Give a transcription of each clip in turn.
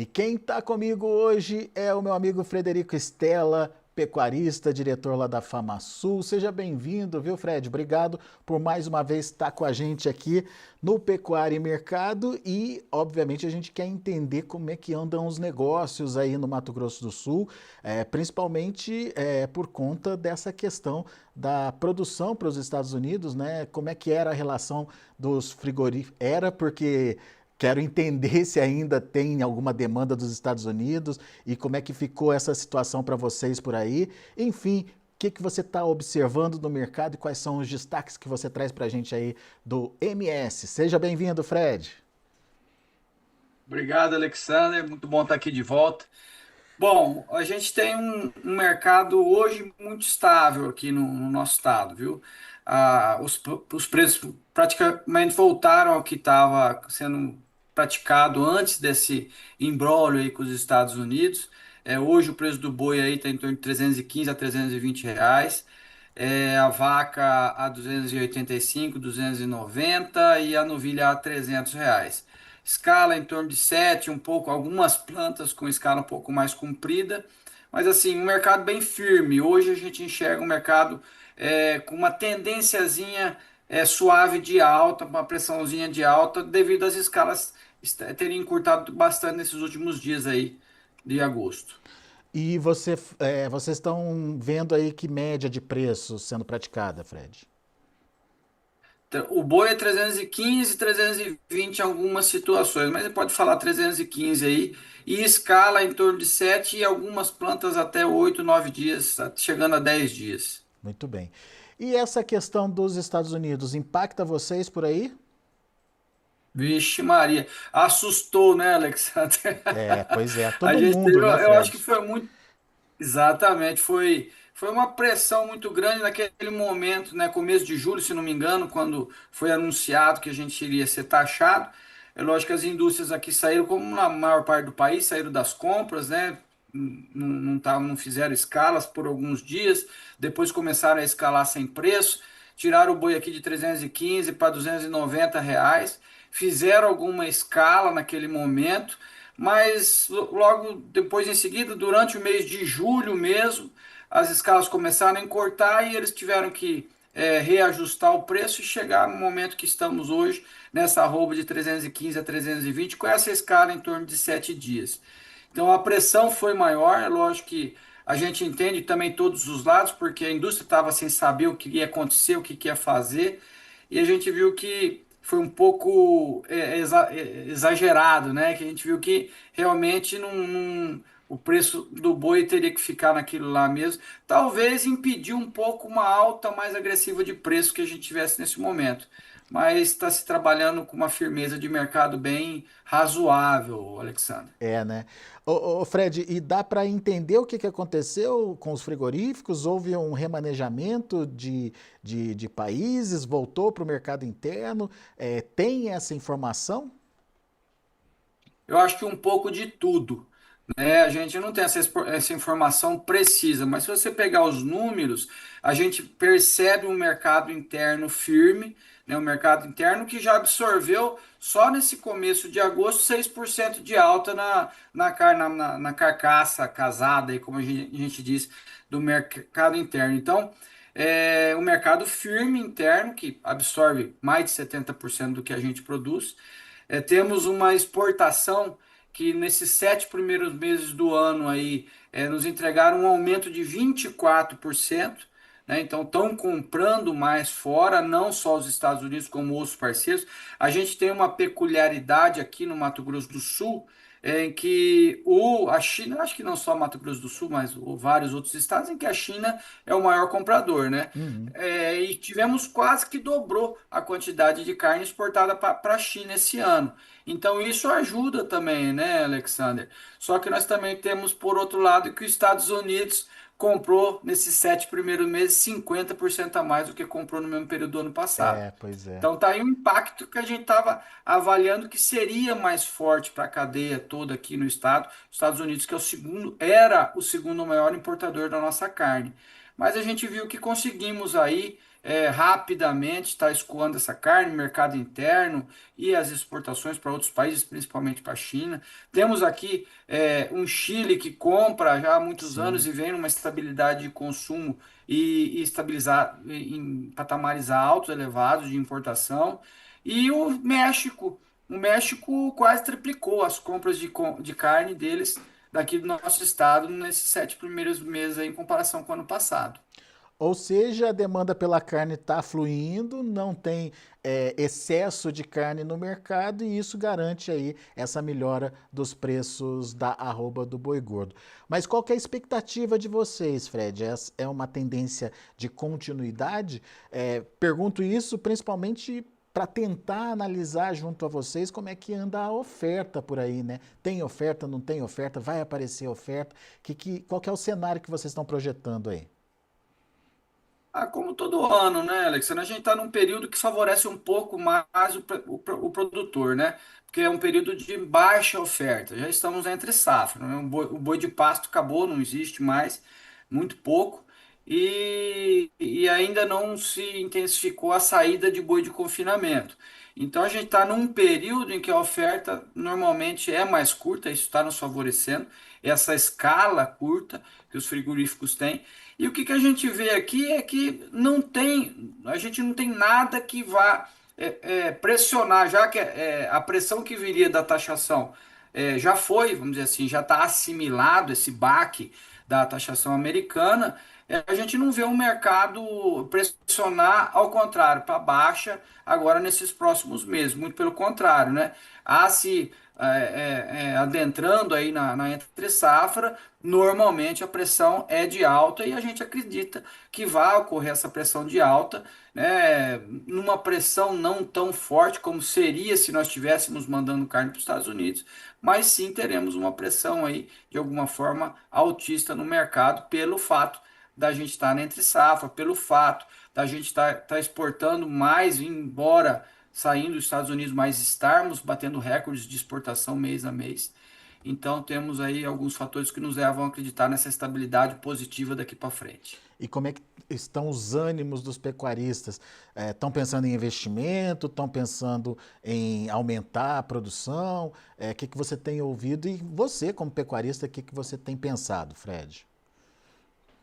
E quem está comigo hoje é o meu amigo Frederico Stella, pecuarista, diretor lá da FamaSul. Seja bem-vindo, viu, Fred? Obrigado por mais uma vez estar com a gente aqui no Pecuária e Mercado e, obviamente, a gente quer entender como é que andam os negócios aí no Mato Grosso do Sul, principalmente por conta dessa questão da produção para os Estados Unidos, né? Como é que era a relação dos frigoríficos? Era porque quero entender se ainda tem alguma demanda dos Estados Unidos e como é que ficou essa situação para vocês por aí. Enfim, o que você está observando no mercado e quais são os destaques que você traz para a gente aí do MS. Seja bem-vindo, Fred. Obrigado, Alexander. Muito bom estar aqui de volta. Bom, a gente tem um mercado hoje muito estável aqui no nosso estado, viu? Os preços praticamente voltaram ao que estava sendo praticado antes desse imbróglio aí com os Estados Unidos. Hoje o preço do boi aí está em torno de 315 a 320 reais. A vaca a 285, 290 e a novilha a 300 reais. Escala em torno de 7, um pouco, algumas plantas com escala um pouco mais comprida, mas assim, um mercado bem firme. Hoje a gente enxerga um mercado com uma tendênciazinha suave de alta, uma pressãozinha de alta, devido às escalas terem encurtado bastante nesses últimos dias aí de agosto. E vocês estão vendo aí que média de preço sendo praticada, Fred? O boi é 315, 320 em algumas situações, mas você pode falar 315 aí, e escala em torno de 7 e algumas plantas até 8, 9 dias, chegando a 10 dias. Muito bem. E essa questão dos Estados Unidos impacta vocês por aí? Vixe Maria, assustou, né, Alexandre? Pois é, A todo gente teve, mundo, né, eu acho que Fred? foi muito, exatamente, foi uma pressão muito grande naquele momento, né, começo de julho, se não me engano, quando foi anunciado que a gente iria ser taxado. É lógico que as indústrias aqui saíram, como na maior parte do país, saíram das compras, né? Não fizeram escalas por alguns dias, depois começaram a escalar sem preço, tiraram o boi aqui de 315 para 290 reais, fizeram alguma escala naquele momento, mas logo depois, em seguida, durante o mês de julho mesmo, as escalas começaram a encurtar e eles tiveram que reajustar o preço e chegar no momento que estamos hoje, nessa arroba de 315 a 320, com essa escala em torno de 7 dias. Então a pressão foi maior, é lógico que a gente entende também todos os lados, porque a indústria estava sem saber o que ia acontecer, o que ia fazer, e a gente viu que foi um pouco exagerado, né? Que a gente viu que realmente o preço do boi teria que ficar naquilo lá mesmo. Talvez impedir um pouco uma alta mais agressiva de preço que a gente tivesse nesse momento. Mas está se trabalhando com uma firmeza de mercado bem razoável, Alexandre. Né? Ô, Fred, e dá para entender o que aconteceu com os frigoríficos? Houve um remanejamento de países, voltou para o mercado interno? Tem essa informação? Eu acho que um pouco de tudo, né? A gente não tem essa informação precisa, mas se você pegar os números, a gente percebe um mercado interno firme, né? Um mercado interno que já absorveu só nesse começo de agosto 6% de alta na carcaça casada, aí, como a gente diz, do mercado interno. Então, é um mercado firme interno que absorve mais de 70% do que a gente produz. Temos uma exportação que nesses 7 primeiros meses do ano aí nos entregaram um aumento de 24%, né? Então estão comprando mais fora, não só os Estados Unidos, como outros parceiros. A gente tem uma peculiaridade aqui no Mato Grosso do Sul, em que a China, acho que não só Mato Grosso do Sul, mas vários outros estados, em que a China é o maior comprador, né? Uhum. E tivemos quase que dobrou a quantidade de carne exportada para a China esse ano. Então isso ajuda também, né, Alexander? Só que nós também temos, por outro lado, que os Estados Unidos comprou nesses 7 primeiros meses 50% a mais do que comprou no mesmo período do ano passado. Pois é. Então tá aí um impacto que a gente estava avaliando que seria mais forte para a cadeia toda aqui no estado. Os Estados Unidos, que é era o segundo maior importador da nossa carne. Mas a gente viu que conseguimos aí rapidamente está escoando essa carne, mercado interno e as exportações para outros países, principalmente para a China. Temos aqui um Chile que compra já há muitos anos Sim. e vem numa estabilidade de consumo e estabilizar em patamares altos, elevados de importação. E o México quase triplicou as compras de carne deles daqui do nosso estado nesses 7 primeiros meses aí, em comparação com o ano passado. Ou seja, a demanda pela carne está fluindo, não tem excesso de carne no mercado e isso garante aí essa melhora dos preços da arroba do boi gordo. Mas qual que é a expectativa de vocês, Fred? É uma tendência de continuidade? Pergunto isso principalmente para tentar analisar junto a vocês como é que anda a oferta por aí, né? Tem oferta, não tem oferta, vai aparecer oferta? Qual que é o cenário que vocês estão projetando aí? Como todo ano, né, Alexandre? A gente está num período que favorece um pouco mais o produtor, né? Porque é um período de baixa oferta. Já estamos entre safra, né? O boi de pasto acabou, não existe mais, muito pouco. E ainda não se intensificou a saída de boi de confinamento. Então a gente está num período em que a oferta normalmente é mais curta, isso está nos favorecendo, essa escala curta que os frigoríficos têm. E o que a gente vê aqui é que a gente não tem nada que vá pressionar, já que a pressão que viria da taxação já foi, vamos dizer assim, já está assimilado esse baque da taxação americana. A gente não vê o mercado pressionar, ao contrário, para baixa agora nesses próximos meses, muito pelo contrário, né? Há se adentrando aí na entre safra, normalmente a pressão é de alta e a gente acredita que vai ocorrer essa pressão de alta, né, numa pressão não tão forte como seria se nós estivéssemos mandando carne para os Estados Unidos, mas sim teremos uma pressão aí de alguma forma altista no mercado pelo fato da gente estar na entre safra, pelo fato da gente estar exportando mais, embora saindo dos Estados Unidos, mas estarmos batendo recordes de exportação mês a mês. Então temos aí alguns fatores que nos levam a acreditar nessa estabilidade positiva daqui para frente. E como é que estão os ânimos dos pecuaristas? Estão pensando em investimento? Estão pensando em aumentar a produção? Que você tem ouvido? E você, como pecuarista, que você tem pensado, Fred?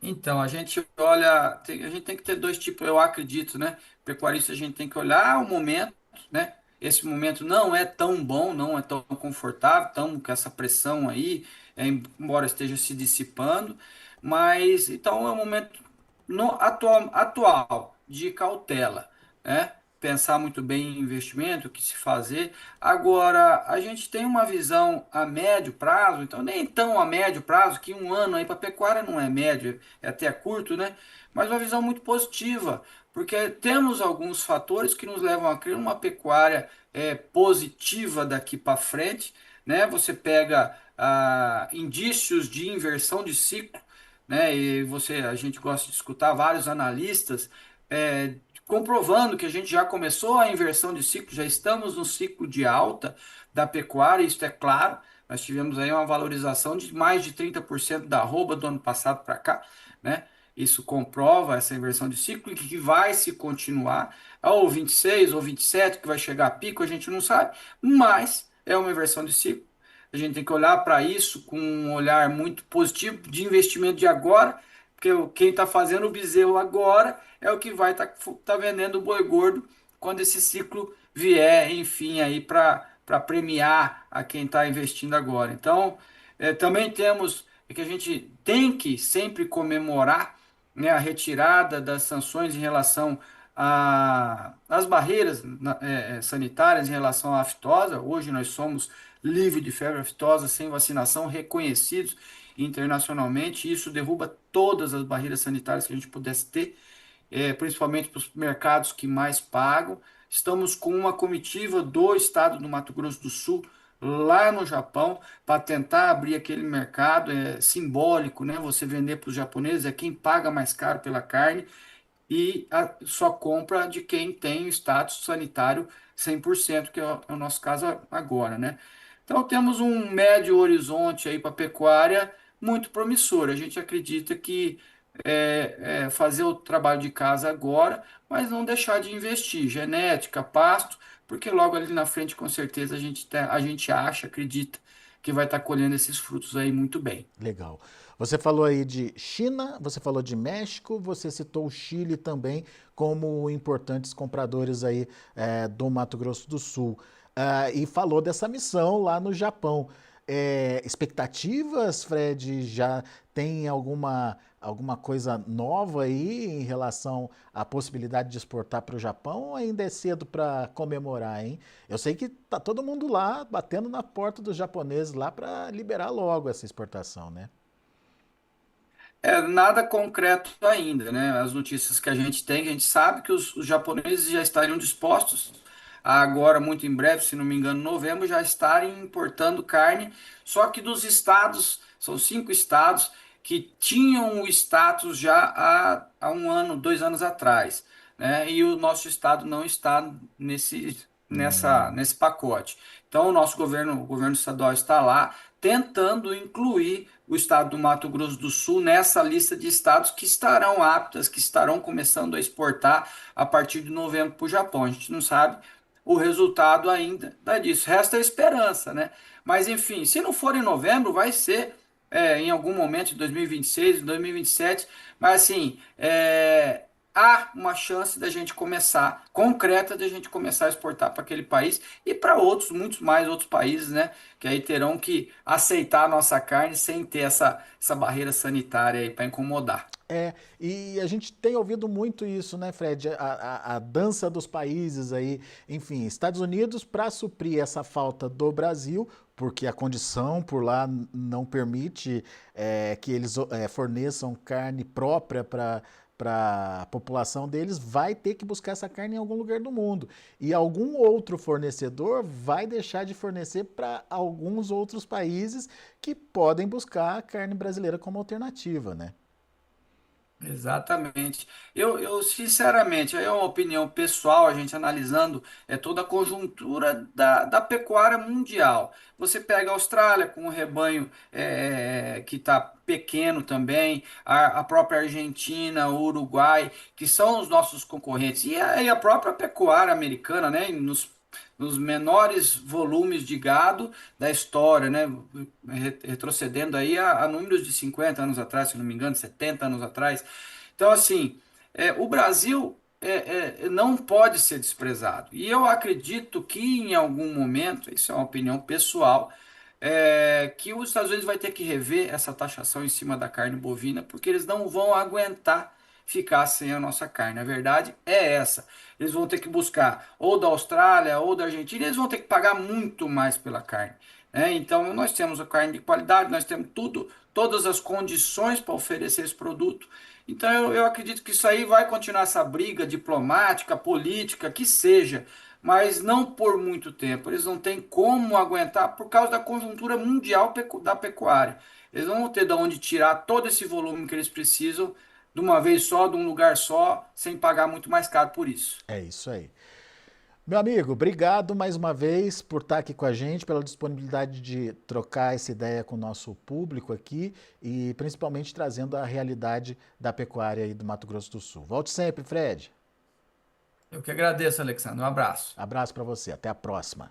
Então, a gente olha, a gente tem que ter dois tipos, eu acredito, né? Pecuarista, a gente tem que olhar o momento, né? Esse momento não é tão bom, não é tão confortável, estamos com essa pressão aí, embora esteja se dissipando, mas então é um momento no atual de cautela, né? Pensar muito bem em investimento, o que se fazer. Agora, a gente tem uma visão a médio prazo, então nem tão a médio prazo, que um ano aí para pecuária não é médio, é até curto, né? Mas uma visão muito positiva, porque temos alguns fatores que nos levam a crer uma pecuária positiva daqui para frente, né? Você pega indícios de inversão de ciclo, né? A gente gosta de escutar vários analistas comprovando que a gente já começou a inversão de ciclo, já estamos no ciclo de alta da pecuária, isso é claro. Nós tivemos aí uma valorização de mais de 30% da arroba do ano passado para cá, né? Isso comprova essa inversão de ciclo e que vai se continuar, ou 26 ou 27, que vai chegar a pico, a gente não sabe, mas é uma inversão de ciclo. A gente tem que olhar para isso com um olhar muito positivo de investimento de agora, porque quem está fazendo o bezerro agora é o que vai estar tá vendendo o boi gordo quando esse ciclo vier, enfim, aí para premiar a quem está investindo agora. Então, também temos que a gente tem que sempre comemorar, né, a retirada das sanções em relação às barreiras sanitárias em relação à aftosa. Hoje nós somos livre de febre aftosa sem vacinação, reconhecidos internacionalmente. Isso derruba todas as barreiras sanitárias que a gente pudesse ter, principalmente para os mercados que mais pagam. Estamos com uma comitiva do estado do Mato Grosso do Sul lá no Japão para tentar abrir aquele mercado. É simbólico, né? Você vender para os japoneses é quem paga mais caro pela carne e só compra de quem tem o status sanitário 100%, que é o nosso caso agora, né? Então temos um médio horizonte aí para a pecuária muito promissor. A gente acredita que fazer o trabalho de casa agora, mas não deixar de investir genética, pasto, porque logo ali na frente, com certeza, a gente acha, acredita que vai estar colhendo esses frutos aí muito bem. Legal. Você falou aí de China, você falou de México, você citou o Chile também como importantes compradores aí do Mato Grosso do Sul. E falou dessa missão lá no Japão. Expectativas, Fred? Já tem alguma coisa nova aí em relação à possibilidade de exportar para o Japão ou ainda é cedo para comemorar, hein? Eu sei que tá todo mundo lá batendo na porta dos japoneses lá para liberar logo essa exportação, né? Nada concreto ainda, né? As notícias que a gente sabe que os japoneses já estariam dispostos a agora, muito em breve, se não me engano, novembro, já estarem importando carne, só que dos estados, são 5 estados que tinham o status já há um ano, 2 anos atrás, né? E o nosso estado não está nesse pacote. Então, o governo estadual está lá tentando incluir o estado do Mato Grosso do Sul nessa lista de estados que estarão aptas, que estarão começando a exportar a partir de novembro para o Japão. A gente não sabe o resultado ainda disso. Resta a esperança, né? Mas enfim, se não for em novembro, vai ser em algum momento de 2026, 2027. Mas assim, há uma chance da gente começar, concreta, da gente começar a exportar para aquele país e para outros, muitos mais outros países, né? Que aí terão que aceitar a nossa carne sem ter essa barreira sanitária aí para incomodar. E a gente tem ouvido muito isso, né, Fred? A dança dos países aí, enfim, Estados Unidos para suprir essa falta do Brasil, porque a condição por lá não permite que eles forneçam carne própria para a população deles, vai ter que buscar essa carne em algum lugar do mundo. E algum outro fornecedor vai deixar de fornecer para alguns outros países que podem buscar a carne brasileira como alternativa, né? Exatamente. Eu sinceramente, aí é uma opinião pessoal, a gente analisando toda a conjuntura da pecuária mundial. Você pega a Austrália com um rebanho que está pequeno também, a própria Argentina, o Uruguai, que são os nossos concorrentes, e a própria pecuária americana, né, nos menores volumes de gado da história, né? Retrocedendo aí a números de 50 anos atrás, se não me engano, 70 anos atrás. Então, assim, o Brasil não pode ser desprezado. E eu acredito que em algum momento, isso é uma opinião pessoal, que os Estados Unidos vai ter que rever essa taxação em cima da carne bovina, porque eles não vão aguentar ficar sem a nossa carne. A verdade é essa. Eles vão ter que buscar ou da Austrália ou da Argentina, e eles vão ter que pagar muito mais pela carne, né? Então, nós temos a carne de qualidade, nós temos tudo, todas as condições para oferecer esse produto. Então, eu acredito que isso aí vai continuar essa briga diplomática, política, que seja, mas não por muito tempo. Eles não têm como aguentar por causa da conjuntura mundial da pecuária. Eles não vão ter de onde tirar todo esse volume que eles precisam de uma vez só, de um lugar só, sem pagar muito mais caro por isso. É isso aí. Meu amigo, obrigado mais uma vez por estar aqui com a gente, pela disponibilidade de trocar essa ideia com o nosso público aqui e principalmente trazendo a realidade da pecuária aí do Mato Grosso do Sul. Volte sempre, Fred. Eu que agradeço, Alexandre. Um abraço. Abraço para você, até a próxima.